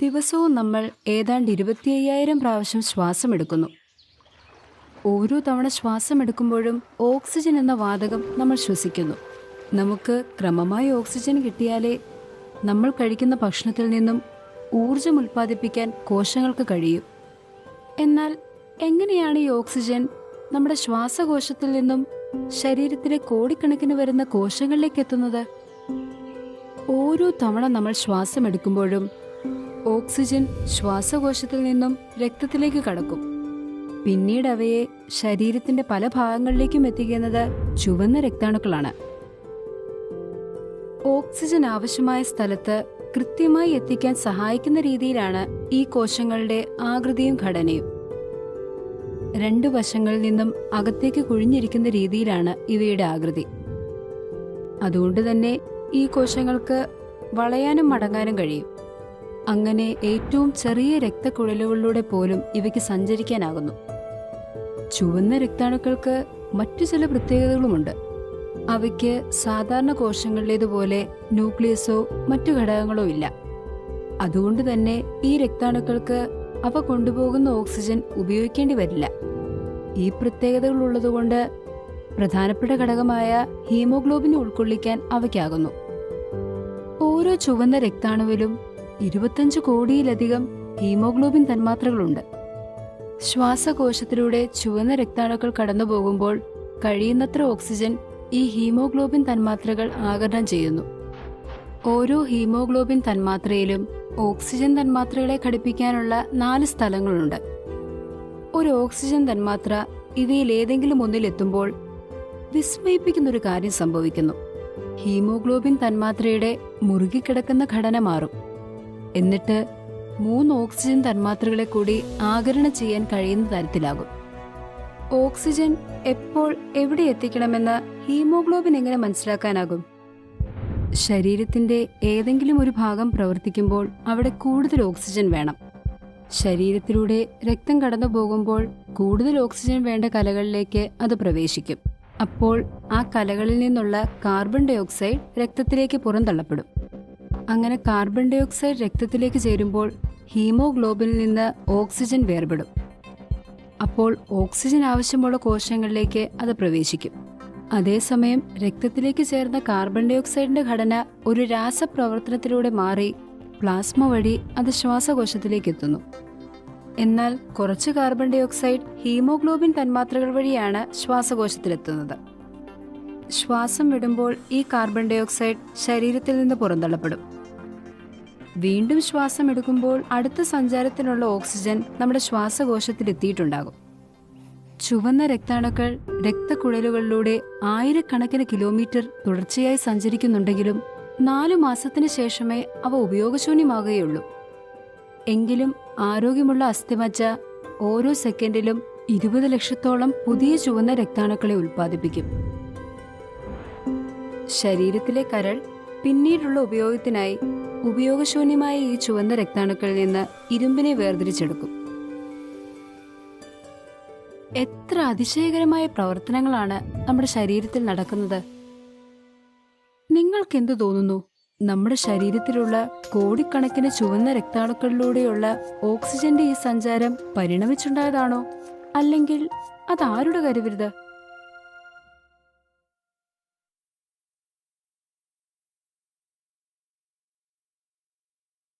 ദിവസവും നമ്മൾ ഏതാണ്ട് 25,000 പ്രാവശ്യം ശ്വാസമെടുക്കുന്നു. ഓരോ തവണ ശ്വാസമെടുക്കുമ്പോഴും ഓക്സിജൻ എന്ന വാതകം നമ്മൾ ശ്വസിക്കുന്നു. നമുക്ക് ക്രമമായി ഓക്സിജൻ കിട്ടിയാലേ നമ്മൾ കഴിക്കുന്ന ഭക്ഷണത്തിൽ നിന്നും ഊർജം ഉൽപ്പാദിപ്പിക്കാൻ കോശങ്ങൾക്ക് കഴിയും. എന്നാൽ എങ്ങനെയാണ് ഈ ഓക്സിജൻ നമ്മുടെ ശ്വാസകോശത്തിൽ നിന്നും ശരീരത്തിലെ കോടിക്കണക്കിന് വരുന്ന കോശങ്ങളിലേക്ക് എത്തുന്നത്? ഓരോ തവണ നമ്മൾ ശ്വാസമെടുക്കുമ്പോഴും ഓക്സിജൻ ശ്വാസകോശത്തിൽ നിന്നും രക്തത്തിലേക്ക് കടക്കും. പിന്നീട് അവയെ ശരീരത്തിന്റെ പല ഭാഗങ്ങളിലേക്കും എത്തിക്കുന്നത് ചുവന്ന രക്താണുക്കളാണ്. ഓക്സിജൻ ആവശ്യമായ സ്ഥലത്ത് കൃത്യമായി എത്തിക്കാൻ സഹായിക്കുന്ന രീതിയിലാണ് ഈ കോശങ്ങളുടെ ആകൃതിയും ഘടനയും. രണ്ടു വശങ്ങളിൽ നിന്നും അകത്തേക്ക് കുഴിഞ്ഞിരിക്കുന്ന രീതിയിലാണ് ഇവയുടെ ആകൃതി. അതുകൊണ്ട് തന്നെ ഈ കോശങ്ങൾക്ക് വളയാനും മടങ്ങാനും കഴിയും. അങ്ങനെ ഏറ്റവും ചെറിയ രക്തക്കുഴലുകളിലൂടെ പോലും ഇവയ്ക്ക് സഞ്ചരിക്കാനാകുന്നു. ചുവന്ന രക്താണുക്കൾക്ക് മറ്റു ചില പ്രത്യേകതകളുമുണ്ട്. അവയ്ക്ക് സാധാരണ കോശങ്ങളിലേതുപോലെ ന്യൂക്ലിയസോ മറ്റു ഘടകങ്ങളോ ഇല്ല. അതുകൊണ്ട് തന്നെ ഈ രക്താണുക്കൾക്ക് അവ കൊണ്ടുപോകുന്ന ഓക്സിജൻ ഉപയോഗിക്കേണ്ടി വരില്ല. ഈ പ്രത്യേകതകൾ ഉള്ളതുകൊണ്ട് പ്രധാനപ്പെട്ട ഘടകമായ ഹീമോഗ്ലോബിൻ ഉൾക്കൊള്ളിക്കാൻ അവയ്ക്കാകുന്നു. ഓരോ ചുവന്ന രക്താണുവിലും 25 കോടിയിലധികം ഹീമോഗ്ലോബിൻ തന്മാത്രകളുണ്ട്. ശ്വാസകോശത്തിലൂടെ ചുവന്ന രക്താണുക്കൾ കടന്നുപോകുമ്പോൾ കഴിയുന്നത്ര ഓക്സിജൻ ഈ ഹീമോഗ്ലോബിൻ തന്മാത്രകൾ ആഗിരണം ചെയ്യുന്നു. ഓരോ ഹീമോഗ്ലോബിൻ തന്മാത്രയിലും ഓക്സിജൻ തന്മാത്രകളെ ഘടിപ്പിക്കാനുള്ള 4 സ്ഥലങ്ങളുണ്ട്. ഒരു ഓക്സിജൻ തന്മാത്ര ഇവയിൽ ഏതെങ്കിലും ഒന്നിലെത്തുമ്പോൾ വിസ്മയിപ്പിക്കുന്നൊരു കാര്യം സംഭവിക്കുന്നു. ഹീമോഗ്ലോബിൻ തന്മാത്രയുടെ മുറുകിക്കിടക്കുന്ന ഘടന മാറും. എന്നിട്ട് 3 ഓക്സിജൻ തന്മാത്രകളെ കൂടി ആഗിരണം ചെയ്യാൻ കഴിയുന്ന തരത്തിലാകും. ഓക്സിജൻ എപ്പോൾ എവിടെ എത്തിക്കണമെന്ന് ഹീമോഗ്ലോബിൻ എങ്ങനെ മനസ്സിലാക്കാനാകും? ശരീരത്തിന്റെ ഏതെങ്കിലും ഒരു ഭാഗം പ്രവർത്തിക്കുമ്പോൾ അവിടെ കൂടുതൽ ഓക്സിജൻ വേണം. ശരീരത്തിലൂടെ രക്തം കടന്നു പോകുമ്പോൾ കൂടുതൽ ഓക്സിജൻ വേണ്ട കലകളിലേക്ക് അത് പ്രവേശിക്കും. അപ്പോൾ ആ കലകളിൽ നിന്നുള്ള കാർബൺ ഡൈ ഓക്സൈഡ് രക്തത്തിലേക്ക് പുറന്തള്ളപ്പെടും. അങ്ങനെ കാർബൺ ഡൈ ഓക്സൈഡ് രക്തത്തിലേക്ക് ചേരുമ്പോൾ ഹീമോഗ്ലോബിനിൽ നിന്ന് ഓക്സിജൻ വേർപെടും. അപ്പോൾ ഓക്സിജൻ ആവശ്യമുള്ള കോശങ്ങളിലേക്ക് അത് പ്രവേശിക്കും. അതേസമയം രക്തത്തിലേക്ക് ചേർന്ന കാർബൺ ഡൈ ഓക്സൈഡിന്റെ ഘടന ഒരു രാസപ്രവർത്തനത്തിലൂടെ മാറി പ്ലാസ്മ വഴി അത് ശ്വാസകോശത്തിലേക്ക് എത്തുന്നു. എന്നാൽ കുറച്ച് കാർബൺ ഡൈ ഓക്സൈഡ് ഹീമോഗ്ലോബിൻ തന്മാത്രകൾ വഴിയാണ് ശ്വാസകോശത്തിലെത്തുന്നത്. ശ്വാസം വിടുമ്പോൾ ഈ കാർബൺ ഡൈ ഓക്സൈഡ് ശരീരത്തിൽ നിന്ന് പുറന്തള്ളപ്പെടും. വീണ്ടും ശ്വാസം എടുക്കുമ്പോൾ അടുത്ത സഞ്ചാരത്തിനുള്ള ഓക്സിജൻ നമ്മുടെ ശ്വാസകോശത്തിലെത്തിയിട്ടുണ്ടാകും. ചുവന്ന രക്താണുക്കൾ രക്തക്കുഴലുകളിലൂടെ ആയിരക്കണക്കിന് കിലോമീറ്റർ തുടർച്ചയായി സഞ്ചരിക്കുന്നുണ്ടെങ്കിലും 4 മാസത്തിന് ശേഷമേ അവ ഉപയോഗശൂന്യമാകുകയുള്ളൂ. എങ്കിലും ആരോഗ്യമുള്ള അസ്ഥിമജ്ജ ഓരോ സെക്കൻഡിലും 20 ലക്ഷത്തോളം പുതിയ ചുവന്ന രക്താണുക്കളെ ഉൽപ്പാദിപ്പിക്കും. ശരീരത്തിലെ കരൾ പിന്നീടുള്ള ഉപയോഗത്തിനായി ഉപയോഗശൂന്യമായ ഈ ചുവന്ന രക്താണുക്കളിൽ നിന്ന് ഇരുമ്പിനെ വേർതിരിച്ചെടുക്കും. എത്ര അതിശയകരമായ പ്രവർത്തനങ്ങളാണ് നമ്മുടെ ശരീരത്തിൽ നടക്കുന്നത്! നിങ്ങൾക്കെന്തു തോന്നുന്നു? നമ്മുടെ ശരീരത്തിലുള്ള കോടിക്കണക്കിന് ചുവന്ന രക്താണുക്കളിലൂടെയുള്ള ഓക്സിജന്റെ ഈ സഞ്ചാരം പരിണമിച്ചുണ്ടായതാണോ? അല്ലെങ്കിൽ അതാരുടെ കരുവിരുത്?